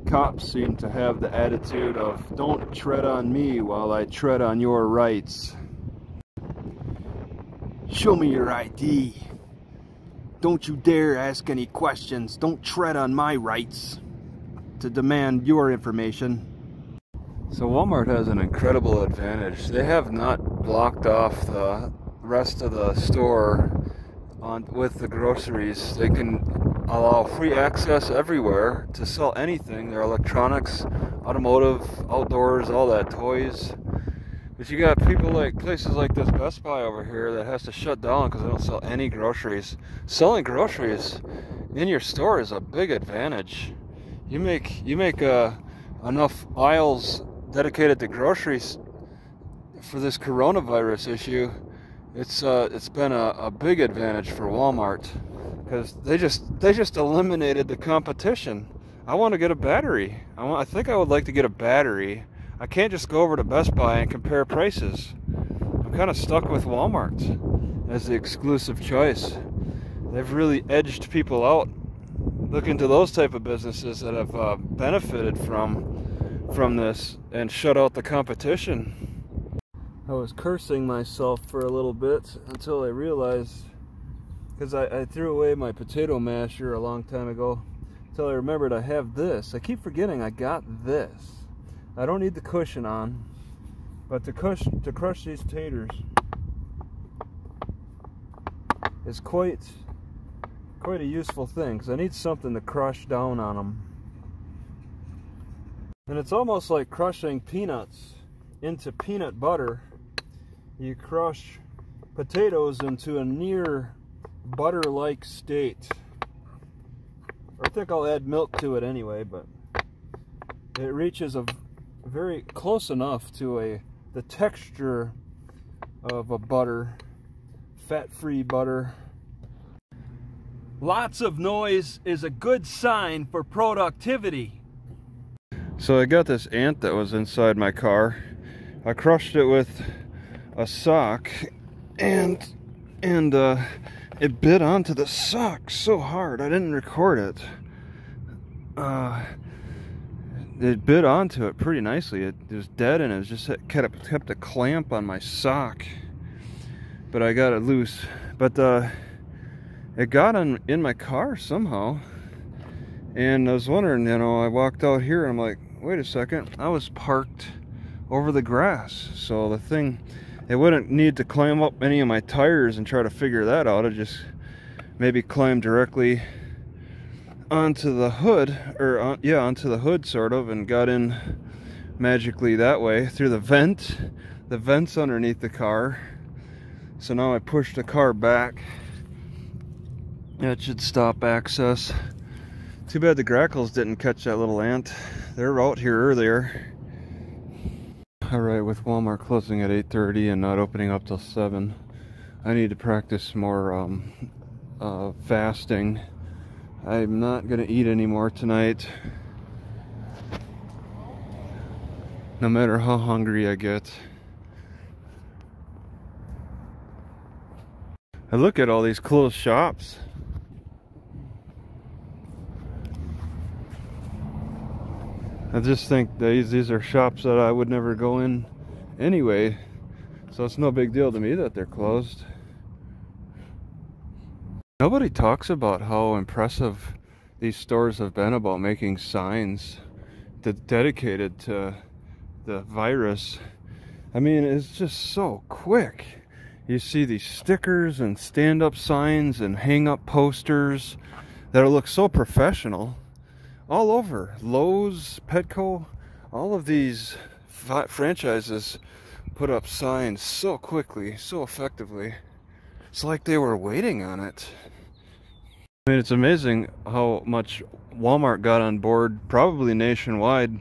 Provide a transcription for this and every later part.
Cops seem to have the attitude of, don't tread on me while I tread on your rights. Show me your ID. Don't you dare ask any questions. Don't tread on my rights to demand your information. So Walmart has an incredible advantage. They have not blocked off the rest of the store with the groceries. They can allow free access everywhere to sell anything. Their electronics, automotive, outdoors, all that, toys. But you got people like places like this Best Buy over here that has to shut down because they don't sell any groceries. Selling groceries in your store is a big advantage. You make enough aisles dedicated to groceries for this coronavirus issue. It's been a big advantage for Walmart because they just eliminated the competition. I want to get a battery. I think I would like to get a battery. I can't just go over to Best Buy and compare prices. I'm kind of stuck with Walmart as the exclusive choice. They've really edged people out. Look into those type of businesses that have benefited from this and shut out the competition. I was cursing myself for a little bit until I realized, because I threw away my potato masher a long time ago, until I remembered I have this. I keep forgetting I got this. I don't need the cushion on, but to crush these taters is quite a useful thing, because I need something to crush down on them. And it's almost like crushing peanuts into peanut butter. You crush potatoes into a near butter-like state. I think I'll add milk to it anyway, but it reaches a very close enough to the texture of a butter, fat-free butter. Lots of noise is a good sign for productivity. So I got this ant that was inside my car. I crushed it with a sock and it bit onto the sock so hard. I didn't record it. It bit onto it pretty nicely. It was dead and it just kept a clamp on my sock. But I got it loose. But it got in my car somehow. And I was wondering, I walked out here and I'm like, wait a second, I was parked over the grass. So the thing, it wouldn't need to climb up any of my tires and try to figure that out. It just maybe climb directly onto the hood, or onto the hood sort of, and got in magically that way through the vents underneath the car. So now I pushed the car back. That should stop access. Too bad the grackles didn't catch that little ant. They're out here earlier. Alright, with Walmart closing at 8:30 and not opening up till 7, I need to practice more fasting. I'm not going to eat anymore tonight, no matter how hungry I get. I look at all these closed shops. I just think these are shops that I would never go in anyway, so it's no big deal to me that they're closed. Nobody talks about how impressive these stores have been about making signs dedicated to the virus. I mean, it's just so quick. You see these stickers and stand-up signs and hang-up posters that look so professional. All over. Lowe's, Petco, all of these franchises put up signs so quickly, so effectively. It's like they were waiting on it. I mean, it's amazing how much Walmart got on board, probably nationwide,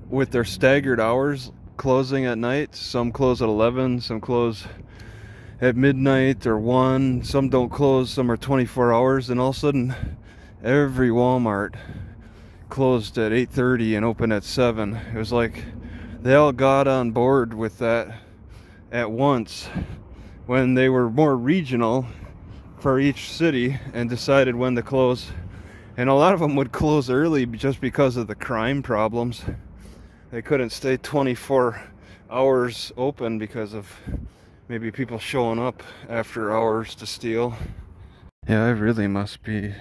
with their staggered hours closing at night. Some close at 11, some close at midnight or 1, some don't close, some are 24 hours, and all of a sudden every Walmart closed at 8:30 and open at 7. It was like they all got on board with that at once when they were more regional for each city and decided when to close And a lot of them would close early just because of the crime problems. They couldn't stay 24 hours open because of maybe people showing up after hours to steal. Yeah, I really must be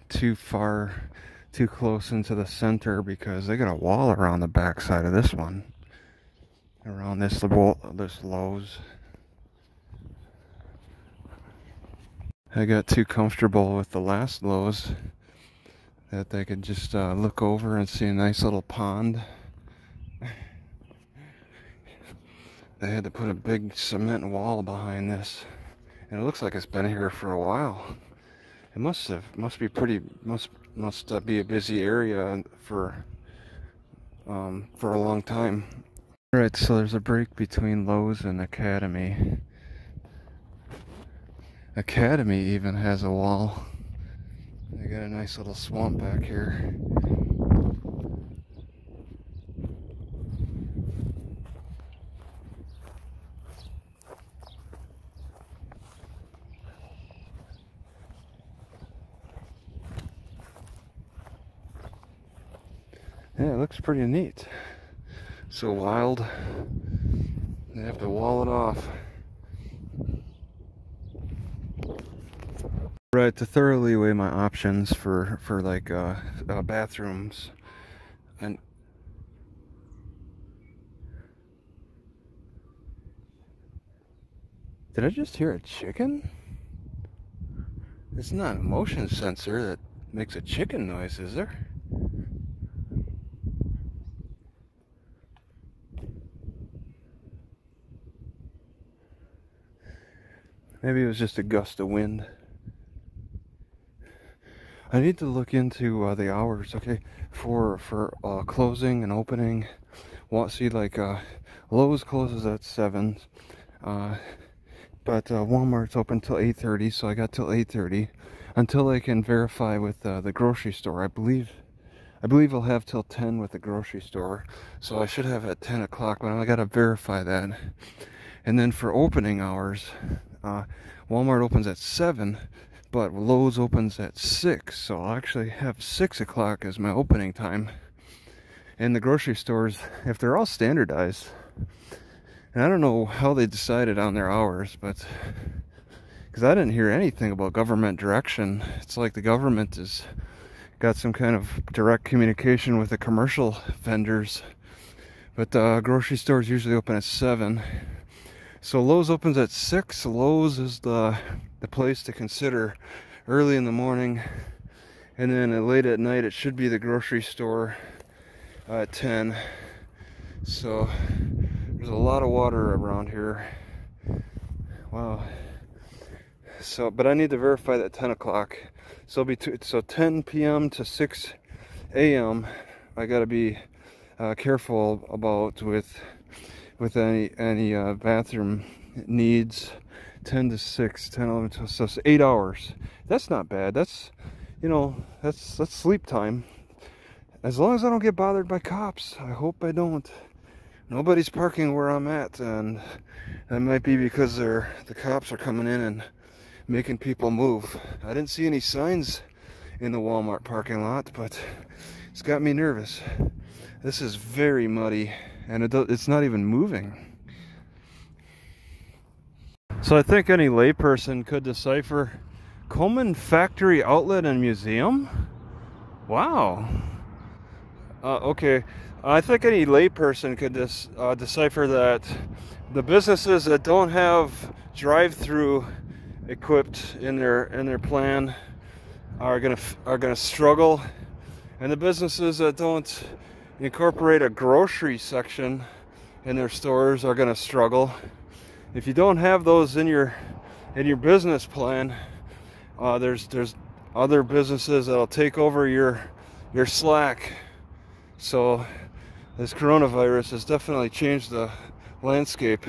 too close into the center, because they got a wall around the back side of this one. Around this Lowe's. I got too comfortable with the last Lowe's that they could just look over and see a nice little pond. They had to put a big cement wall behind this, and it looks like it's been here for a while. It must be a busy area for a long time. All right, so there's a break between Lowe's and Academy. Academy even has a wall. They got a nice little swamp back here. Yeah, it looks pretty neat. So wild. They have to wall it off. Right, to thoroughly weigh my options for like bathrooms, and did I just hear a chicken? It's not a motion sensor that makes a chicken noise, is there? Maybe it was just a gust of wind. I need to look into the hours, okay, for closing and opening. See, like Lowe's closes at 7, but Walmart's open till 8:30, so I got till 8:30 until I can verify with the grocery store. I believe I'll have till 10 with the grocery store, so I should have at 10 o'clock, but I gotta verify that. And then for opening hours, Walmart opens at 7. But Lowe's opens at 6, so I'll actually have 6 o'clock as my opening time. And the grocery stores, if they're all standardized, and I don't know how they decided on their hours, but because I didn't hear anything about government direction. It's like the government has got some kind of direct communication with the commercial vendors, but grocery stores usually open at 7. So Lowe's opens at 6. Lowe's is the place to consider early in the morning, and then late at night it should be the grocery store at 10. So there's a lot of water around here. Wow. So, but I need to verify that 10 o'clock. So so 10 p.m. to 6 a.m. I got to be careful about with any bathroom needs. 10 to 6, 10, 11, 12, so it's 8 hours. That's not bad. That's, you know, that's sleep time. As long as I don't get bothered by cops. I hope I don't. Nobody's parking where I'm at, and that might be because the cops are coming in and making people move. I didn't see any signs in the Walmart parking lot, but it's got me nervous. This is very muddy, and it's not even moving. So I think any layperson could decipher Coleman Factory Outlet and Museum? Wow. Okay. I think any layperson could decipher that the businesses that don't have Drive Thru equipped in their plan are gonna struggle, and the businesses that don't incorporate a grocery section in their stores are gonna struggle. If you don't have those in your business plan, there's other businesses that'll take over your slack. So this coronavirus has definitely changed the landscape.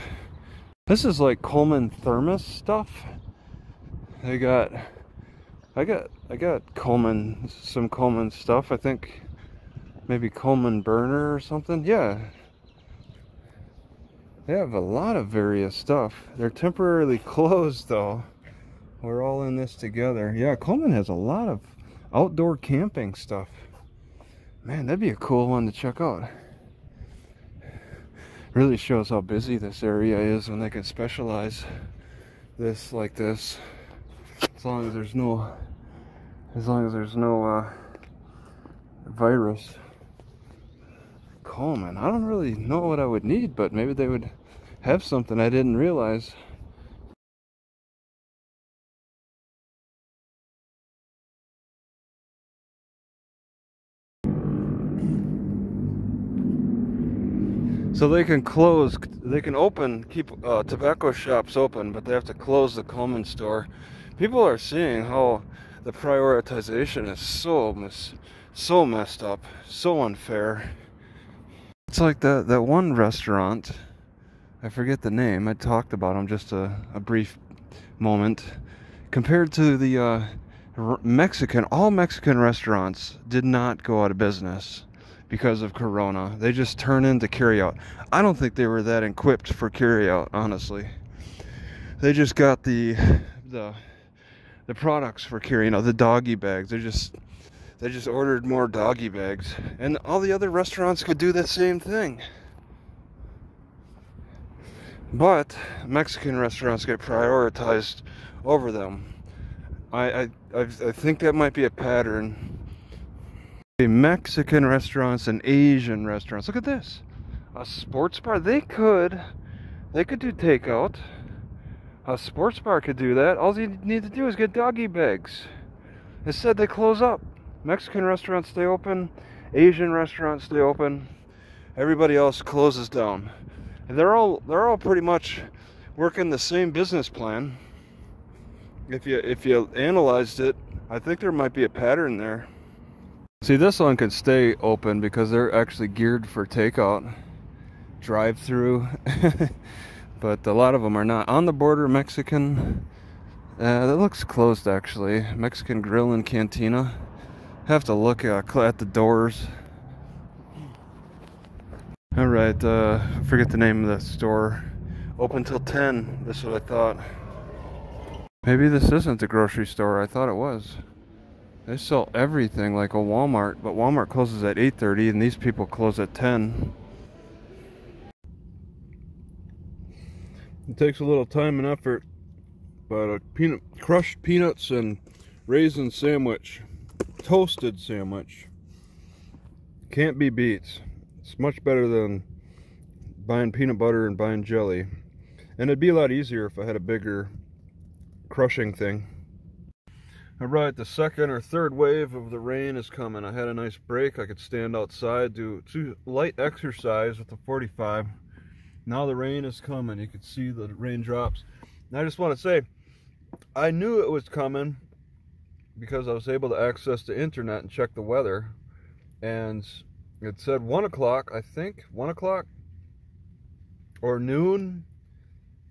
This is like Coleman thermos stuff. I got Coleman, some Coleman stuff. I think maybe Coleman burner or something. Yeah. They have a lot of various stuff. They're temporarily closed though. We're all in this together. Yeah, Coleman has a lot Outdoor camping stuff. Man, that'd be a cool one to check out. Really shows how busy this area is when they can specialize this like this. As long as there's no virus. Coleman, I don't really know what I would need, but maybe they would have something I didn't realize. So they can keep tobacco shops open, but they have to close the Coleman store. People are seeing how the prioritization is so messed up, so unfair. It's like that one restaurant, I forget the name, I talked about them just a brief moment. Compared to the all Mexican restaurants did not go out of business because of Corona. They just turn into carryout. I don't think they were that equipped for carryout, honestly. They just got the products for carrying, the doggy bags. They just ordered more doggy bags, and all the other restaurants could do that same thing. But Mexican restaurants get prioritized over them. I think that might be a pattern. Mexican restaurants and Asian restaurants. Look at this. A sports bar. They could do takeout. A sports bar could do that. All you need to do is get doggy bags. Instead, they close up. Mexican restaurants stay open. Asian restaurants stay open. Everybody else closes down. And they're all pretty much working the same business plan. If you analyzed it, I think there might be a pattern there. See, this one can stay open because they're actually geared for takeout, Drive Thru, but a lot of them are not. On the Border Mexican, that looks closed actually. Mexican Grill and Cantina. Have to look at the doors. All right, I forget the name of that store. Open till 10. That's what I thought. Maybe this isn't the grocery store I thought it was. They sell everything like a Walmart, but Walmart closes at 8:30 and these people close at 10. It takes a little time and effort, but a crushed peanuts and raisin sandwich, toasted sandwich, can't be beat. It's much better than buying peanut butter and buying jelly. And it'd be a lot easier if I had a bigger crushing thing. Alright, the second or third wave of the rain is coming. I had a nice break. I could stand outside, do light exercise with the 45. Now the rain is coming. You can see the raindrops. And I just want to say, I knew it was coming because I was able to access the internet and check the weather. And it said 1 o'clock, I think, 1 o'clock or noon.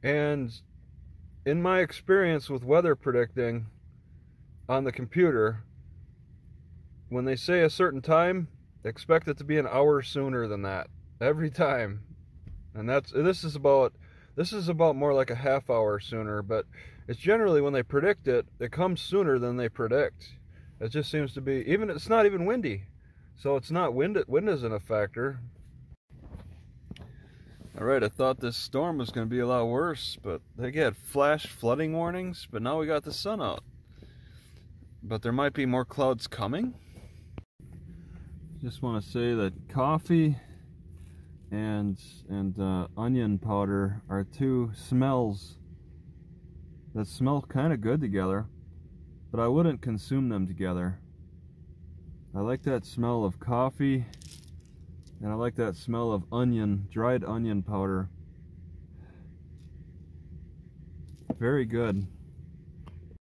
And in my experience with weather predicting on the computer, when they say a certain time, expect it to be an hour sooner than that every time. And this is about more like a half hour sooner, but it's generally when they predict it, it comes sooner than they predict. It just seems to be, it's not even windy. So it's not wind isn't a factor. Alright, I thought this storm was going to be a lot worse, but they had flash flooding warnings, but now we got the sun out. But there might be more clouds coming. Just want to say that coffee and onion powder are two smells that smell kind of good together, but I wouldn't consume them together. I like that smell of coffee, and I like that smell of dried onion powder. Very good.